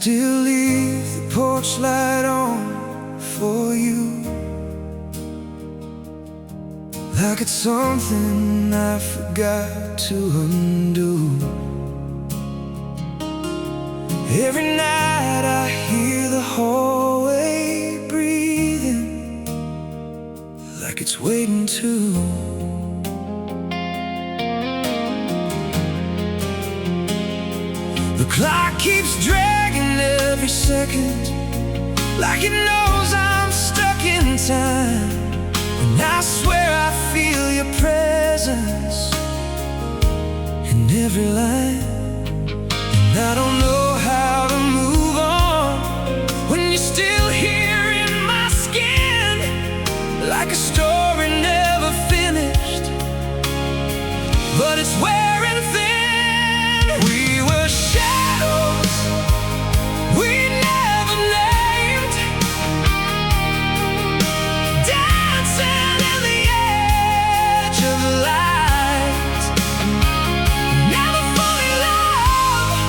still leave the porch light on for you, like it's something I forgot to undo. Every night I hear the hallway breathing, like it's waiting to. The clock keeps dragging every second, like it knows I'm stuck in time. And I swear I feel your presence in every line. And I don't know how to move on when you're still here in my skin, like a story never finished, but it's wearing thin. We were shadows we never named, dancing in the edge of light. Never fully loved,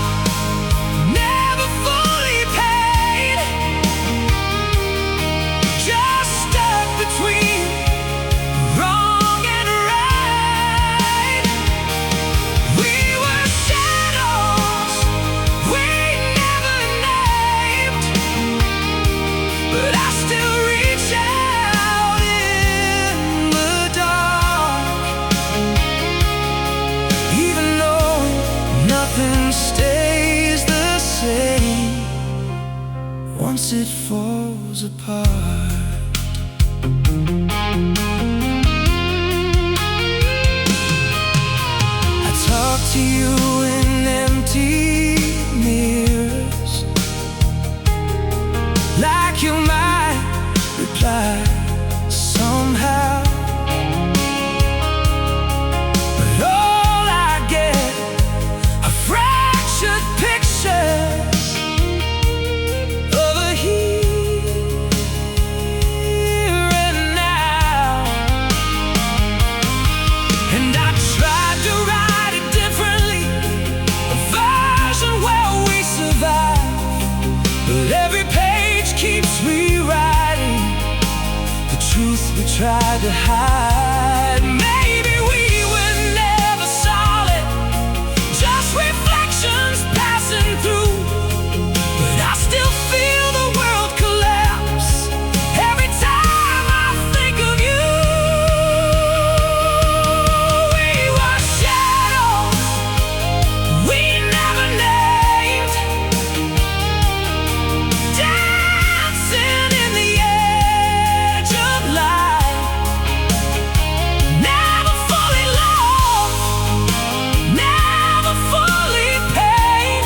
never fully paid, just stuck between wrong and right. We were shadows we never named, but I still reach out in the dark, even though nothing stays the same once it falls apart. I talk to you in empty mirrors, like you might reply somehow, but all I get are fractured pictures of a here and now. And I tried to write it differently, a version where we survive, but every page keeps rewriting the truth we tried to hide. Maybe we were never solid, just reflections passing through, but I still feel the world collapse every time I think of you. We were shadows we never named, dancing in the edge of light. Never fully loved, never fully paid,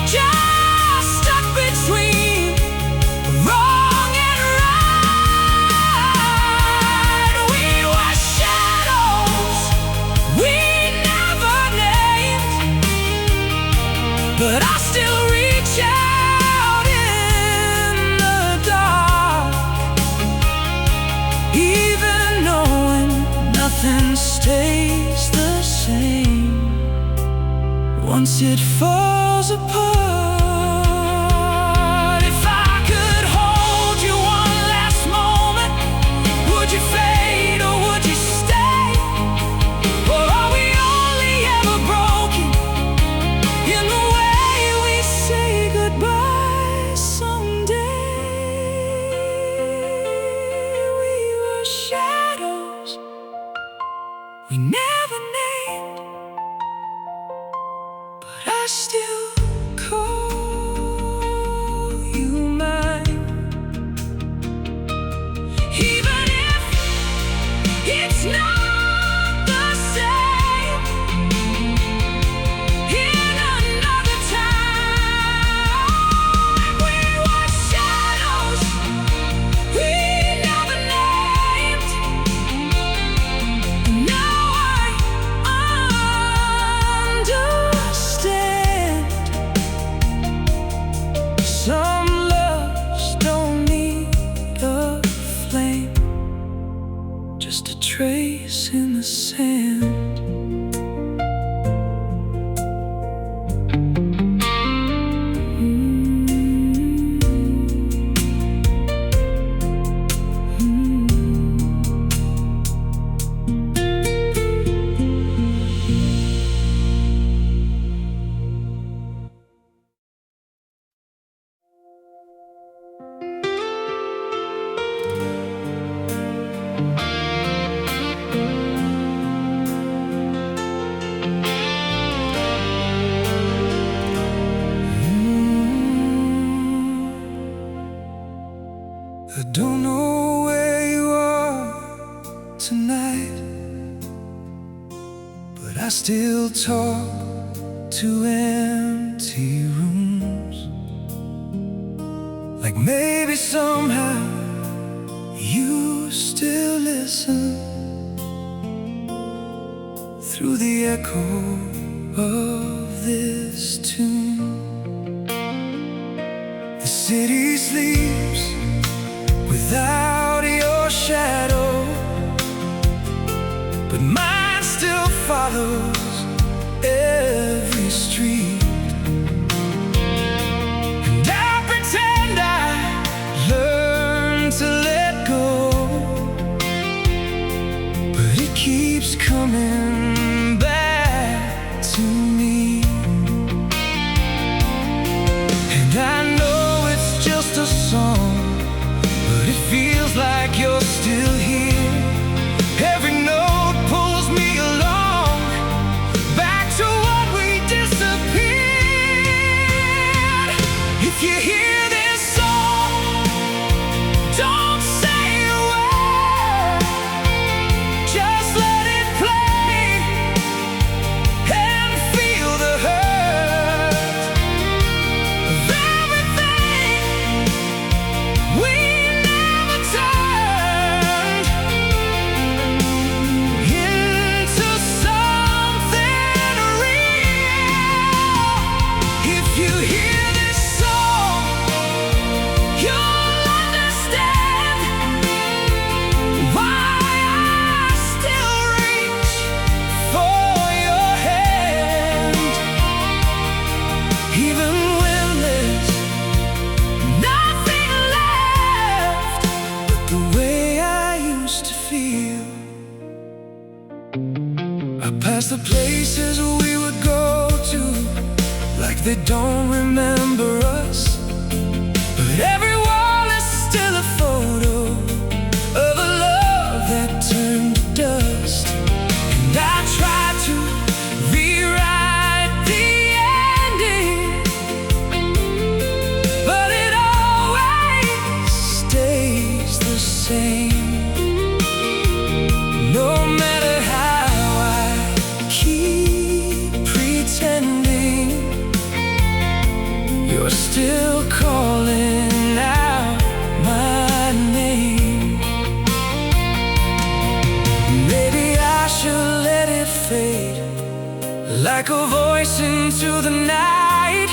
just stuck between wrong and right. We were shadows we never named, but I still reach out in the dark, even knowing nothing stays the same once it falls apart. If I could hold you one last moment, would you fade or would you stay? Or are we only ever broken in the way we say goodbye someday? We were shadows we never named, but I still call you mine, even if it's not the same. In another time, we were shadows we never named. Now I understand. Some loves don't need a flame, just a trace in the sand. Don't know where you are tonight, but I still talk to empty rooms. Like maybe somehow you still listen through the echo of this tune. The city sleeps without your shadow, but mine still follows every street. And I pretend I learned to let go, but it keeps coming back to me. And I know it's just a song, but it feels like you're still here. Every note pulls me along, back to what we disappeared. If you hear this song, don't say a word, just let it play and feel the hurt of everything we never turned into something real. If you hear this song, you'll understand why I still reach for your hand, even when there's nothing left but the way I used to feel. I pass the places we would go to like they don't remember us, but every wall is still a photo of a love that turned to dust. And I try to rewrite the ending, but it always stays the same. No matter how I keep pretending, you're still calling out my name. Maybe I should let it fade like a voice into the night,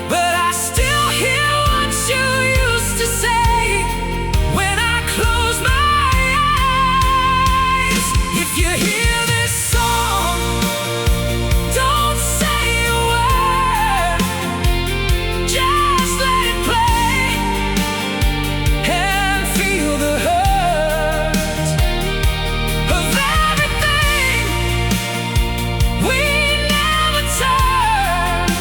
but I still hear what you used to say when I close my eyes. If you hear this song, don't say a word, just let it play and feel the hurt of everything we never turned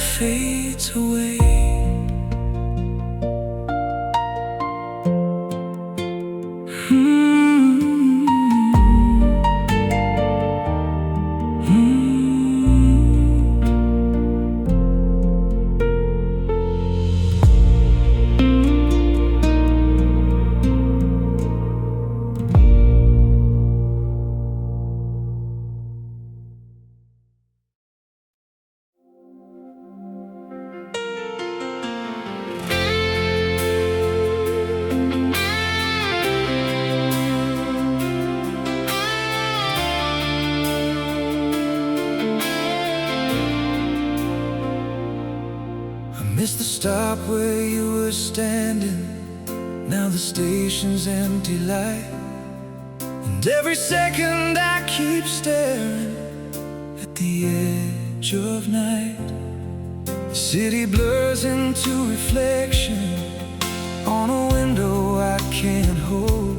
fades away. Missed the stop where you were standing. Now the station's empty light, and every second I keep staring at the edge of night. The city blurs into reflection on a window I can't hold,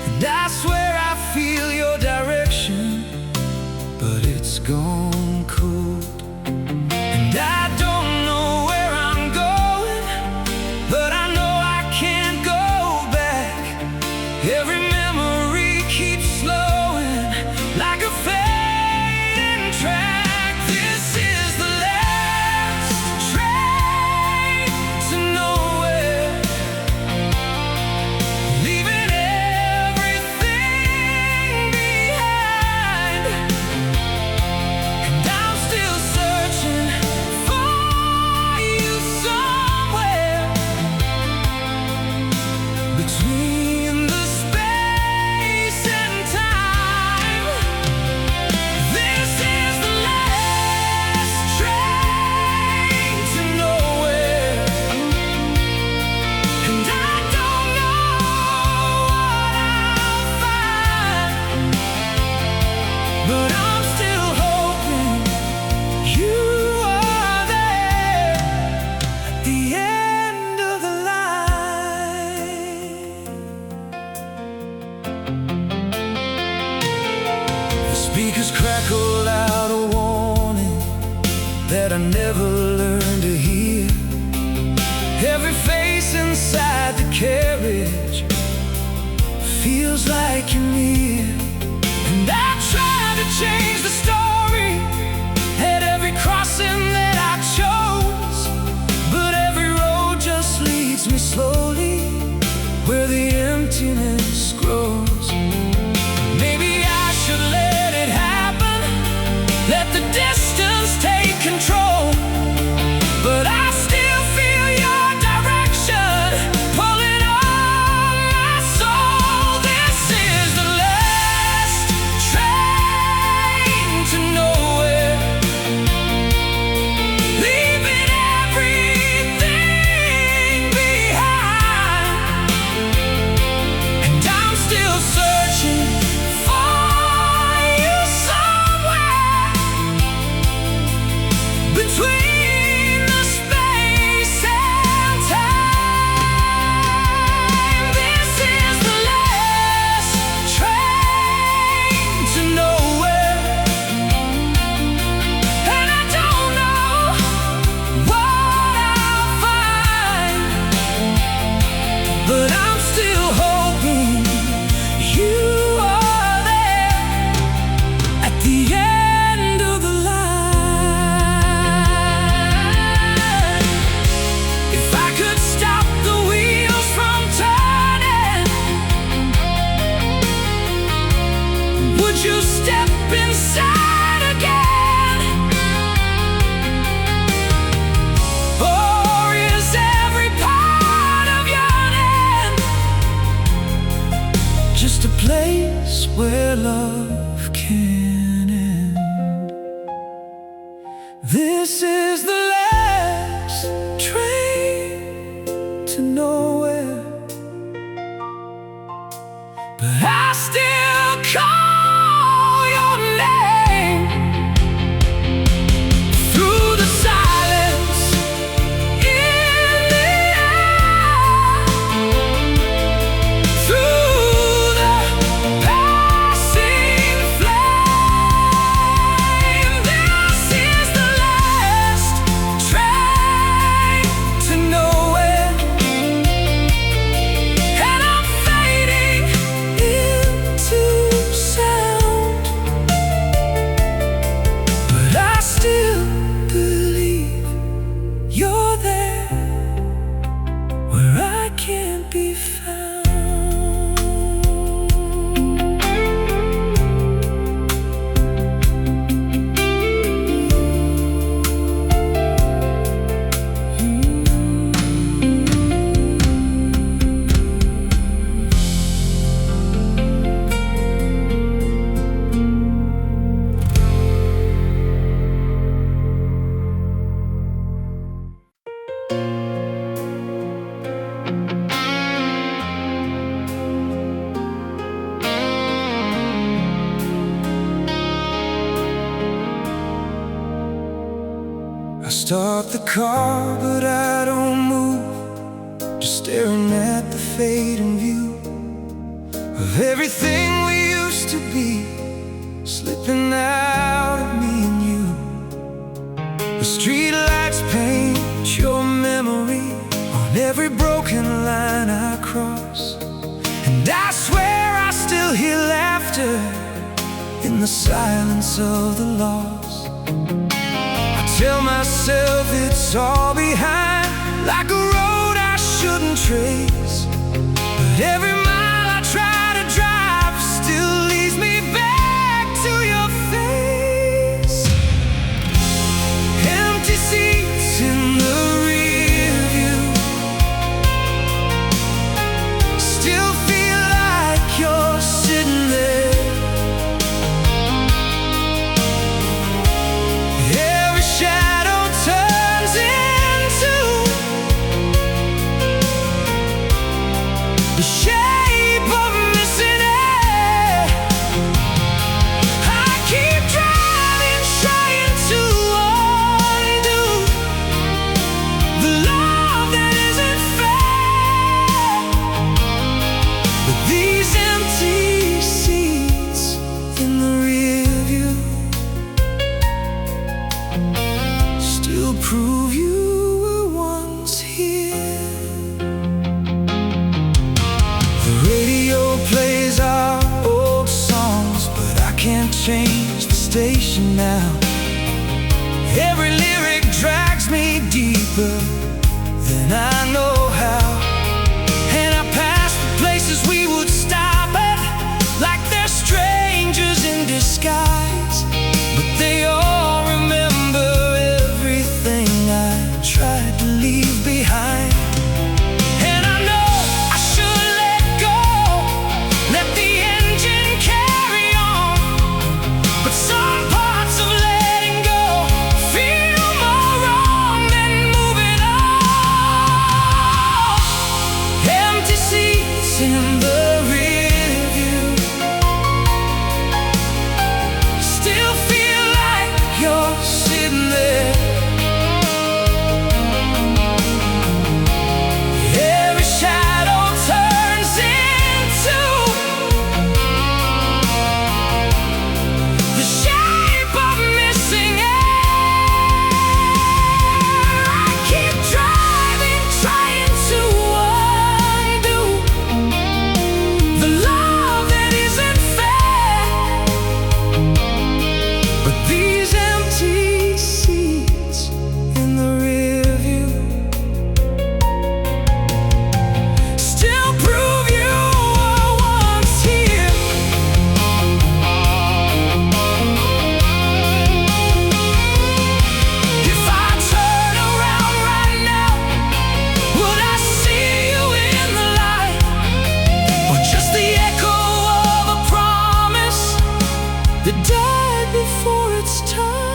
and I swear I feel your direction, but it's gone cold. And I don't know where I'm going, but I know I can't go back. Every memory keeps slowing like a fading track. This is the last train to nowhere, leaving everything behind. And I'm still searching for you somewhere between the space and time. This is the last train to nowhere, and I don't know what I'll find, but I'm still hoping you are there at the end of the line. The speakers crackle out a warning that I never learned to hear. Every face inside the carriage feels like you're near. And I try to change the story at every crossing that I chose, but every road just leads me slowly where the emptiness grows. Maybe I should let it happen, let the distance take control, but I still feel your direction pulling on my soul. This is the last Start the car, but I don't move, just staring at the fading view of everything we used to be, slipping out of me and you. The streetlights paint your memory on every broken line I cross, and I swear I still hear laughter in the silence of the lost. I tell myself it's all behind, like a road I shouldn't trace, but every mile I try to drive still leads me back to your face. Empty seats in the rear view, still feel like you're sitting there. Every shadow turns into the shape of missing air. I keep driving, trying to undo the love that isn't fair, but these empty seats in the rear view still prove you were once here. The radio plays our old songs, but I can't change the station now. Every lyric drags me deeper than I know how, and I pass the places we would stop at like they're strangers in disguise, but they all remember everything I tried to leave behind. And I know I should let go, let the engine carry on, but some parts of letting go feel more wrong than moving on. Empty seats in the rear view still feel like you're sitting there. Every shadow turns into the shape of missing air. I keep driving, trying to undo the love that isn't fair, but these empty seats in the rear view still prove you were once here. If I turn around right now, would I see you in the light, or just the echo of a promise that died before its time?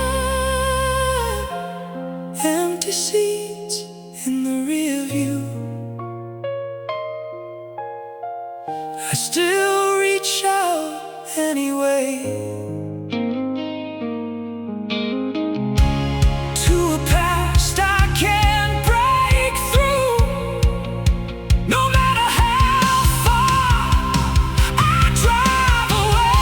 Empty seats in the rear view, I still reach out anyway to a past I can't break through, no matter how far I drive away.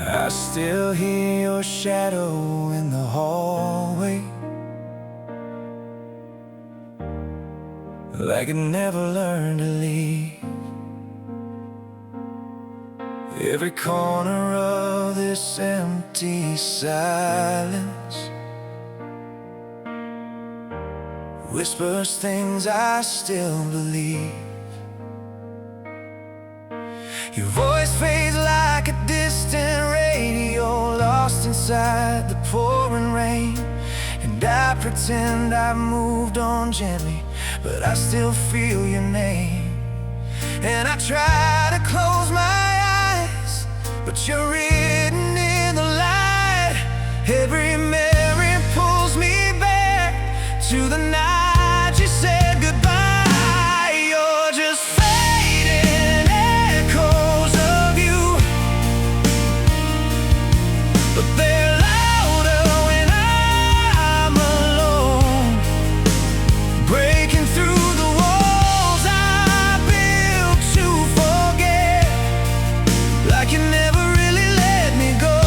I still hear your shadow in the hallway, like it never learned to leave. Every corner of this empty silence whispers things I still believe. Your voice fades like a distant radio, lost inside the pouring rain. And I pretend I've moved on gently, but I still feel your name. And I try to close my eyes, but you're written in the light. Every memory pulls me back to the night you said goodbye. You're just fading echoes of you, but they're louder when I'm alone, breaking through the walls I built to forget, like you never really let me go.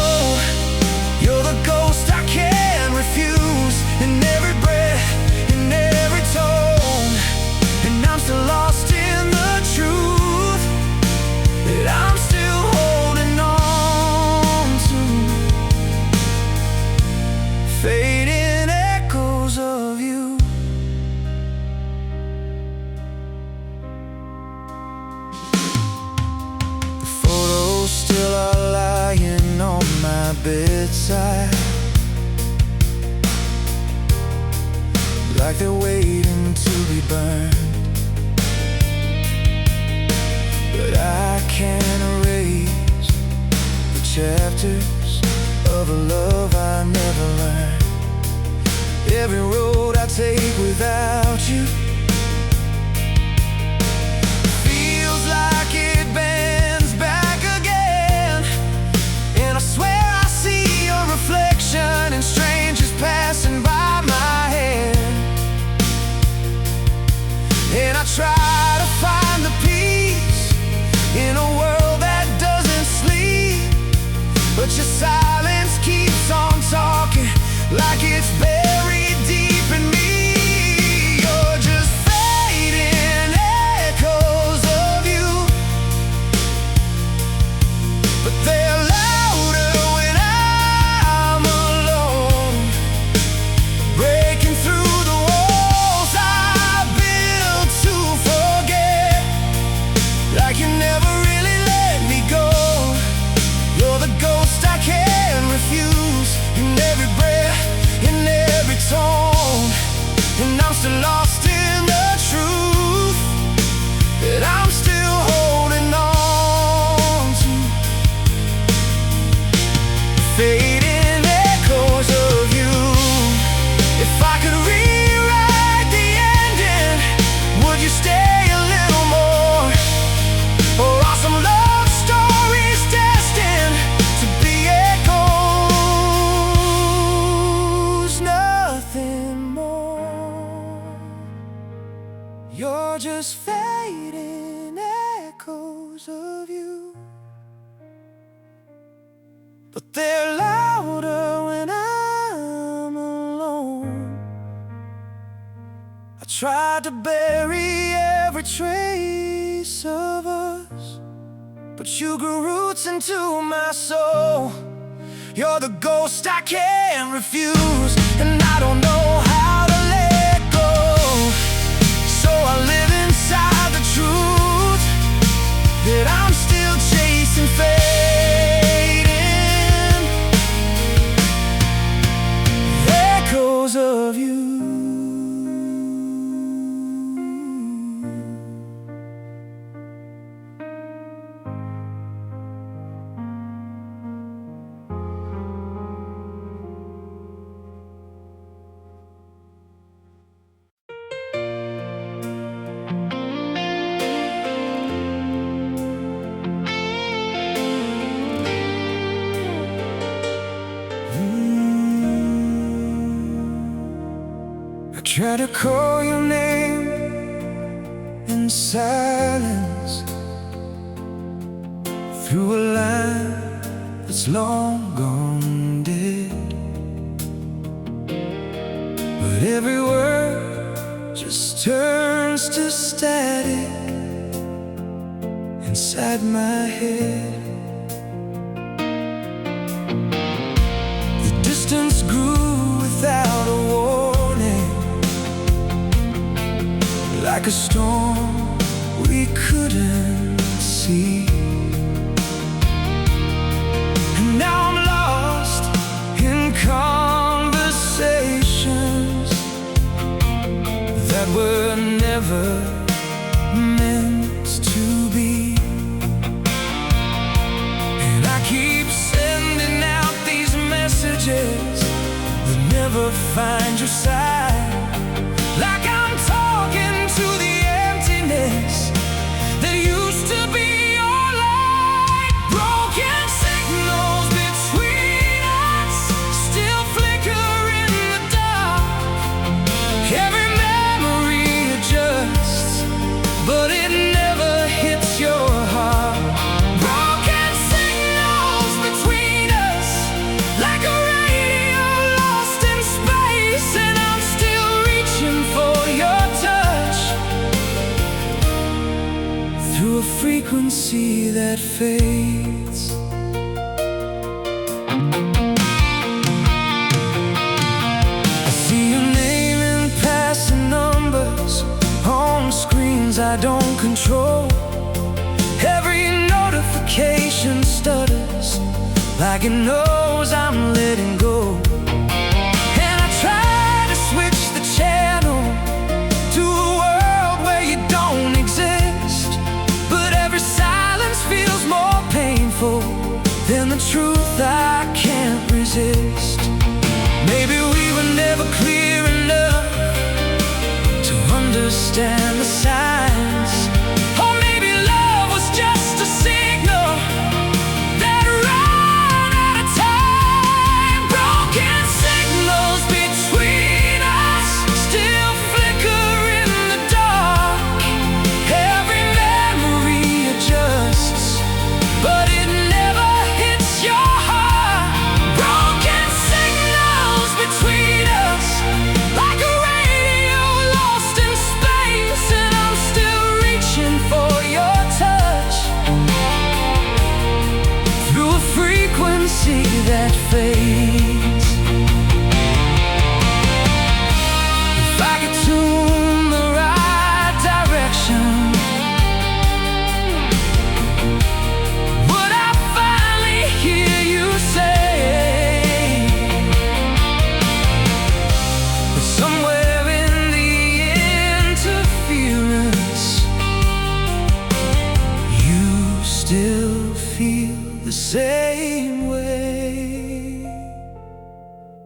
You're the ghost I can't refuse, in every breath, in every tone. And I'm still lost in the truth that I'm still holding on to. Fading echoes of you. The photos still are lying on my bedside, like they're waiting to be burned. But I can't erase the chapters of a love I never learned. Every road I take without you feels like it bends back again. And I swear I see your reflection in strangers passing by my head. And I try to find the peace in a world that doesn't sleep, but your silence keeps on talking like it's buried deep in me. You're just fading echoes of you, but they're louder when I'm alone, breaking through the walls I built to forget, like you never really let me go. You're the ghost I can't refuse, in every breath, in every tone. And I'm still lost in the truth that I'm still holding on to. Fading echoes of you. If I could rewrite the ending, would you stay a little more? Or are some love stories destined to be echoes, nothing more? You're just fading echoes of you, but they're louder when I'm alone. I tried to bury every trace of us, but you grew roots into my soul. You're the ghost I can't refuse, and I don't know how to let go. So I live inside the truth that I'm still chasing, fading echoes of you. Try to call your name in silence, through a line that that's long gone dead. But every word just turns to static inside my head. The distance grew without a warning, like a storm we couldn't see. And now I'm lost in conversations that were never meant to be. And I keep sending out these messages that never find your side, like I'm talking to the emptiness that used to be your light. Broken signals between us still flicker in the dark. Every memory adjusts, but it never hits your heart. Broken signals between us, like a radio lost in space, and I'm still reaching for your touch through a frequency that fades. I see your name in passing numbers on screens I don't control. Every notification stutters, like it knows I'm letting go. And I try to switch the channel to a world where you don't exist, but every silence feels more painful than the truth I can't resist. Maybe we were never clear enough to understand the signs, or maybe love was just a signal that ran out of time. Broken signals between us still flicker in the dark. Every memory adjusts, but it never hits your heart. Broken signals between us, like a radio lost in space, and I'm still reaching for your touch through a frequency that fades. If I could tune the right direction, would I finally hear you say? But somewhere in the interference, you still feel the same way.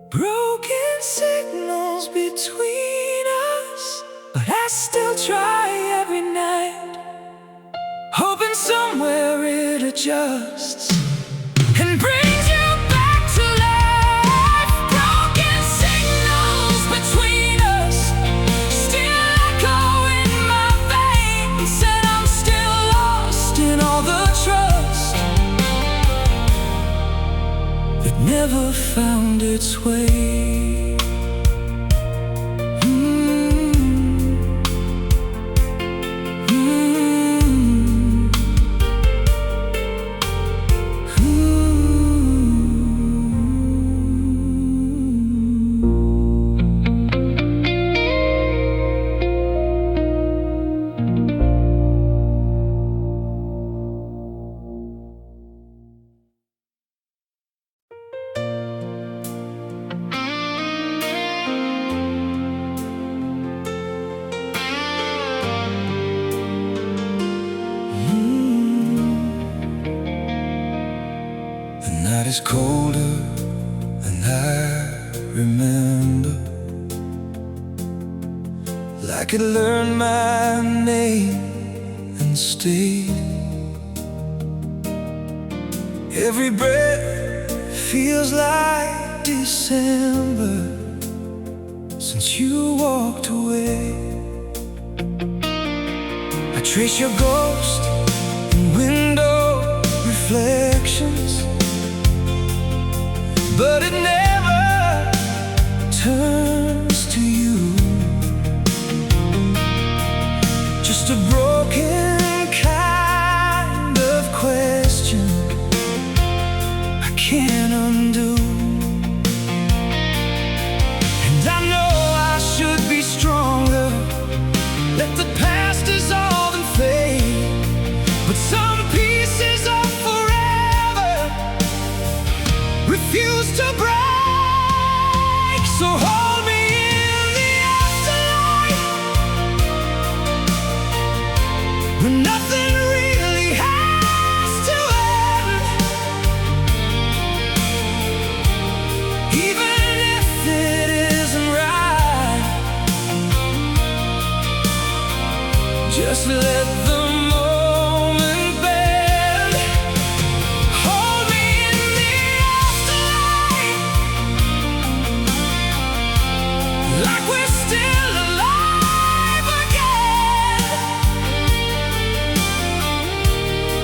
Broken signals between us, but I still try every night, hoping somewhere it adjusts and brings you back to life. Broken signals between us still echo in my veins, and I'm still lost in all the trust that never found its way. The night is colder than I remember, like it learned my name and stayed. Every breath feels like December since you walked away. I trace your ghost in window reflections,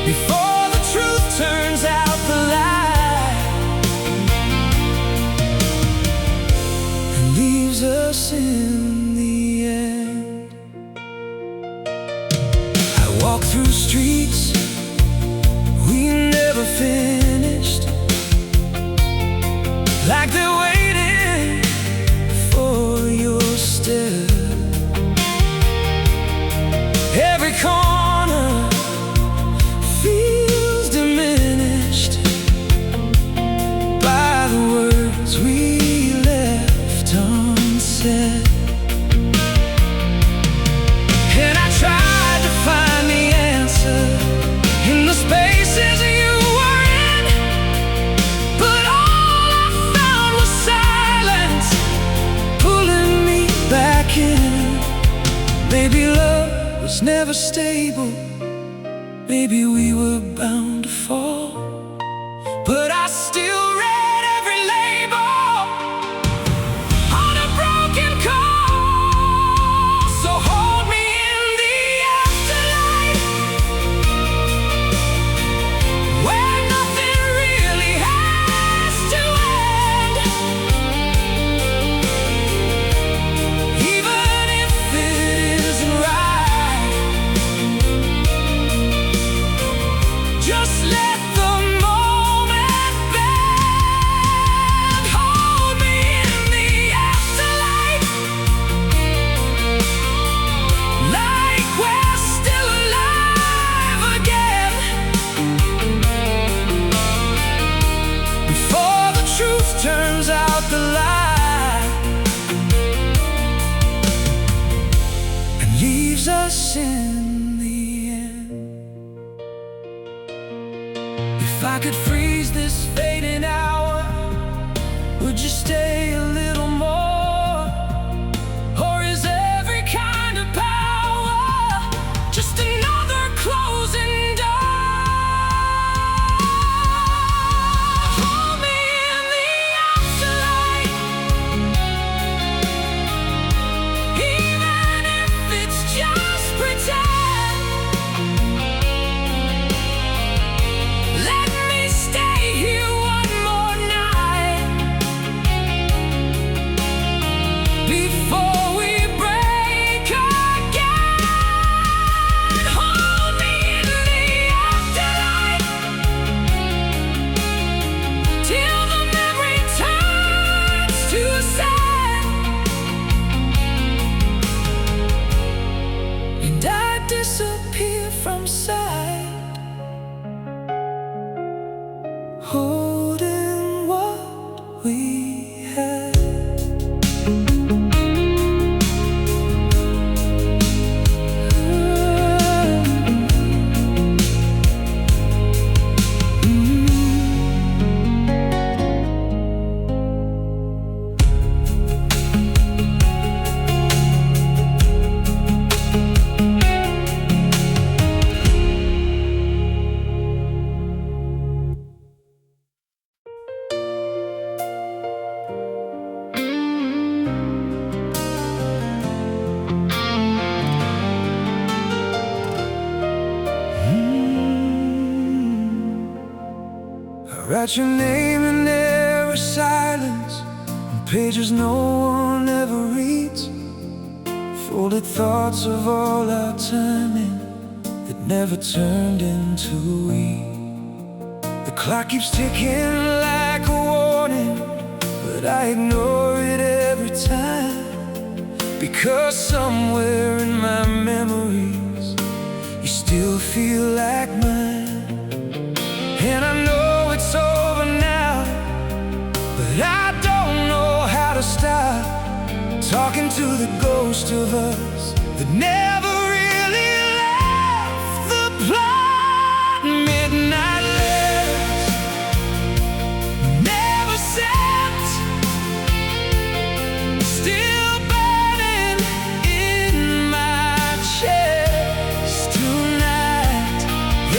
before the truth turns out the lie and leaves us in the end. I walk through streets we never finished, like they're waiting for your step. Every corner feels diminished by the words we left unsaid. And I tried to find the answer in the spaces you were in, but all I found was silence pulling me back in. Maybe love was never stable, maybe we were bound to fall, but I still read every label on a broken call. So hold me in the afterlife, where nothing really has to end, even if it isn't right. Just let the moment bend. Hold me in the afterlife, like we're still alive again, before the truth turns out the lie and leaves us in the end. If I could freeze this fading hour, would you stay a little more? Or is every kind of power just another closing door? Hold me in the afterlife, even if it's just pretend. Let me stay here one more night before we break again. Hold me in the afterlife till the memory turns to sand and I disappear from sight, holding what we had. I write your name in every silence, on pages no one ever reads. Folded thoughts of all our time in that never turned into we. The clock keeps ticking like a warning, but I ignore it every time, because somewhere in my memories you still feel like mine. And I know it's over now, but I don't know how to stop talking to the ghost of us that never really left the plot. Midnight letters never sent, still burning in my chest tonight.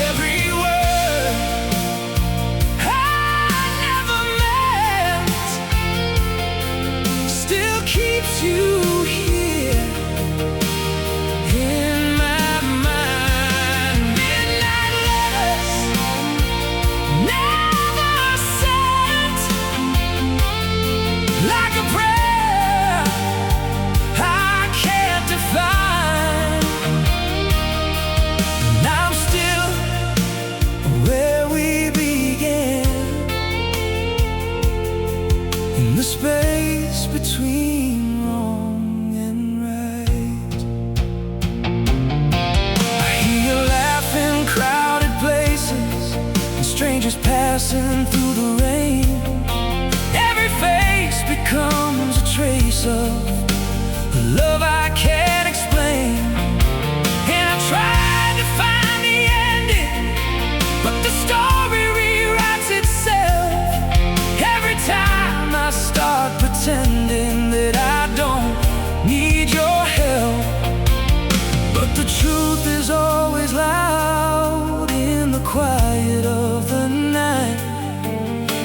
Every word I never meant still keeps you here dancing through the rain. Every face becomes a trace of a love I can't explain. And I tried to find the ending, but the story rewrites itself. Every time I start pretending that I don't need your help, but the truth is always loud in the quiet of the night.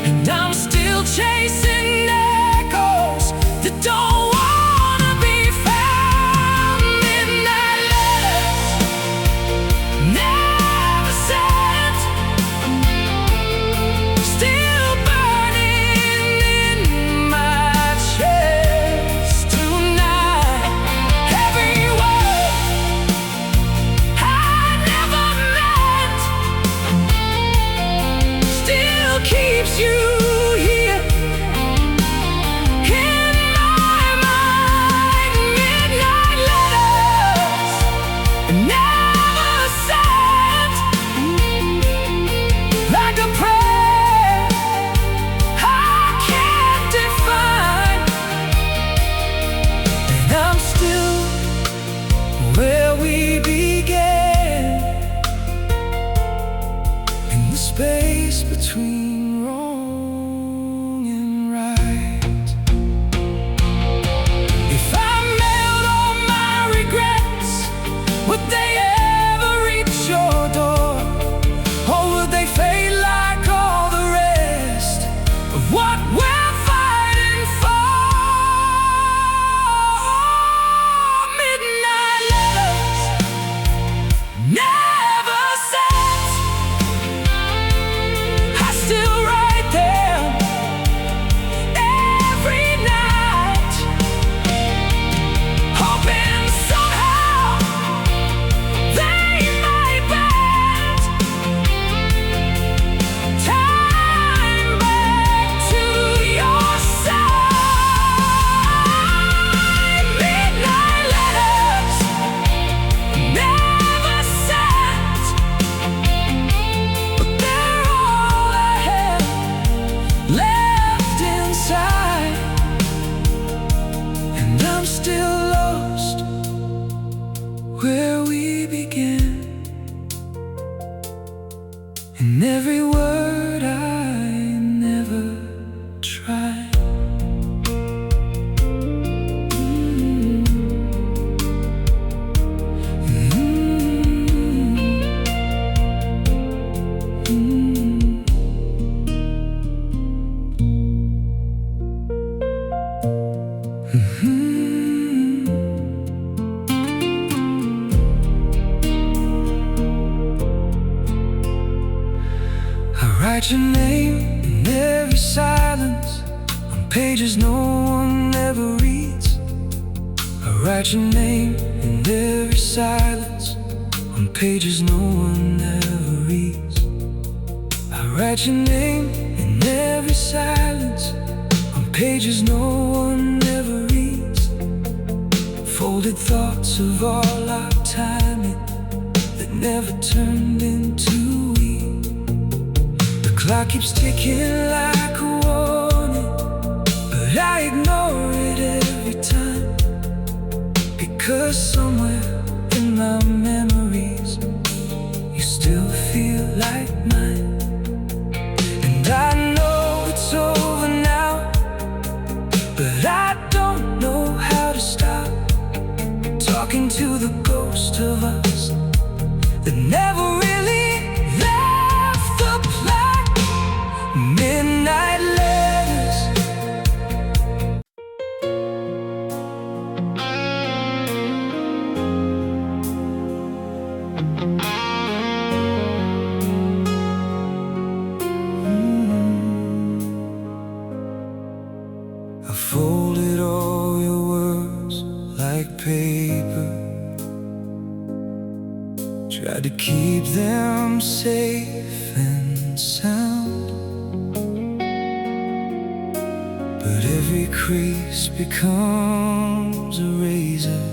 And I'm still chasing echoes that don't wanna be found. Midnight letters never sent, still burning in my chest tonight. Every word I never meant still keeps you here in my mind. Midnight letters never sent, like a prayer I can't define. And I'm still where we began, in the space between wrong and right. If I mailed all my regrets, would they ever reach your door? Or would they fade like all the rest of what we're fighting for? Midnight letters never sent, I still write them every night, hoping somehow they might bend time back to your side. Midnight letters never sent, but they're all I have left inside. And I'm still lost where we began, in every word I never tried. I write your name in every silence, on pages no one ever reads. I write your name in every silence, on pages no one ever reads. I write your name in every silence, on pages no one ever reads. Folded thoughts of all our timing that never turned into we. The clock keeps ticking like a warning, but I ignore it every time, because somewhere in my memories you still feel like mine. And I know it's over now, but I don't know how to stop talking to the ghost of us that never really left the plot. Midnight letters I folded all your words like paper, tried to keep them safe and sound, but every crease becomes a razor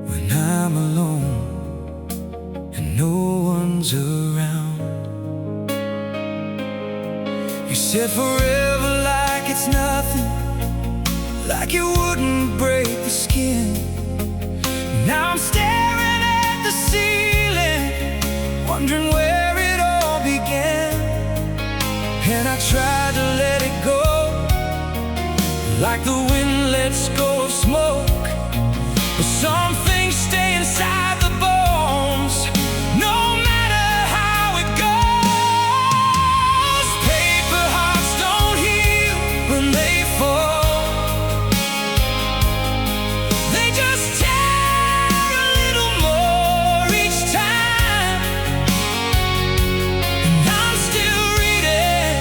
when I'm alone and no one's around. You said forever like it's nothing, like it wouldn't break the skin. Now I'm staring at the ceiling, wondering where it all began. And I tried to let it go, like the wind lets go of smoke. But some things stay inside the bones, no matter how it goes. Paper hearts don't heal when they fall, they just tear a little more each time. And I'm still reading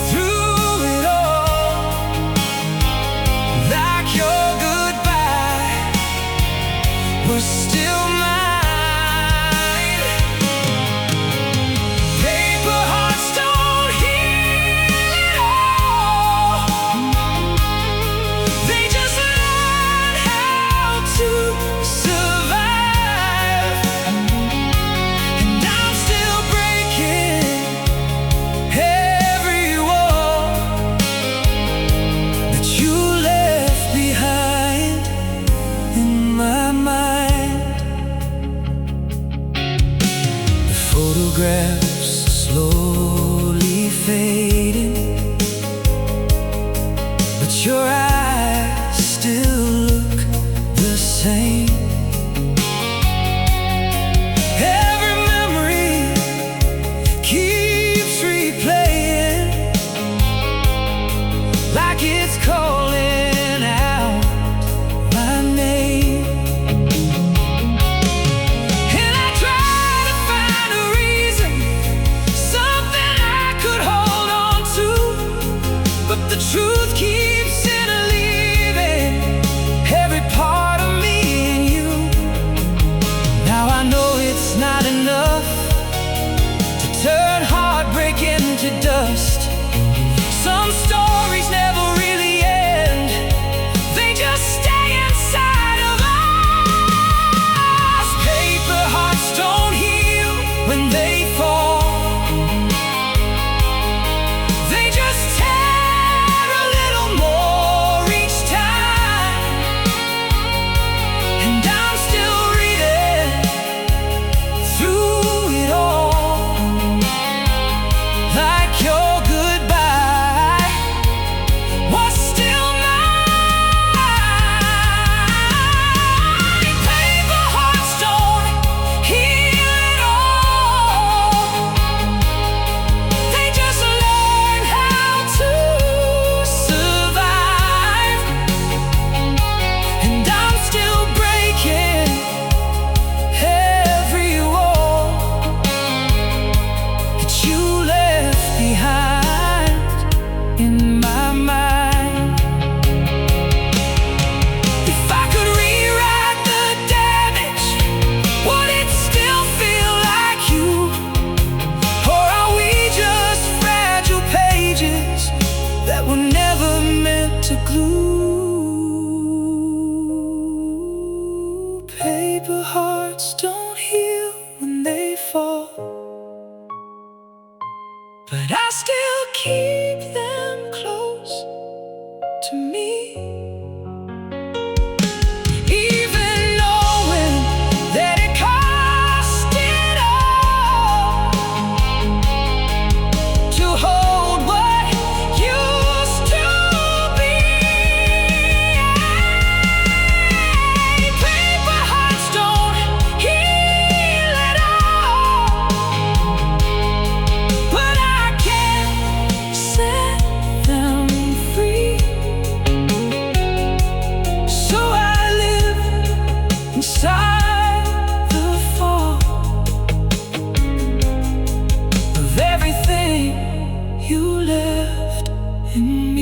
through it all, like your goodbye was still mine. Paper hearts don't heal at all, they just learn how to survive. And I'm still breaking every wall that you left behind in my mind. The photographs slowly fading, but your eyes still look the same. Every memory keeps replaying, like it's calling out my name. And I try to find a reason, something I could hold on to, but the truth keeps interleaving every part of me and you. Now I know it's not enough to turn heartbreak into dust. Some stories never really end, they just stay inside of us. Paper hearts don't heal when they fall, they just tear a little more each time. And I'm still reading through it all, like your goodbye was still mine. Paper hearts don't heal at all, they just learn how to survive. And I'm still breaking every wall that you left behind in my mind. If I could rewrite the damage, would it still feel like you? Or are we just fragile pages that were never meant to glue? Paper hearts don't heal when they fall, but I still keep them close to me. Even knowing that it cost it all to hold what used to be. Paper hearts don't heal at all, but I can set them free. So I live inside the fall of everything you left in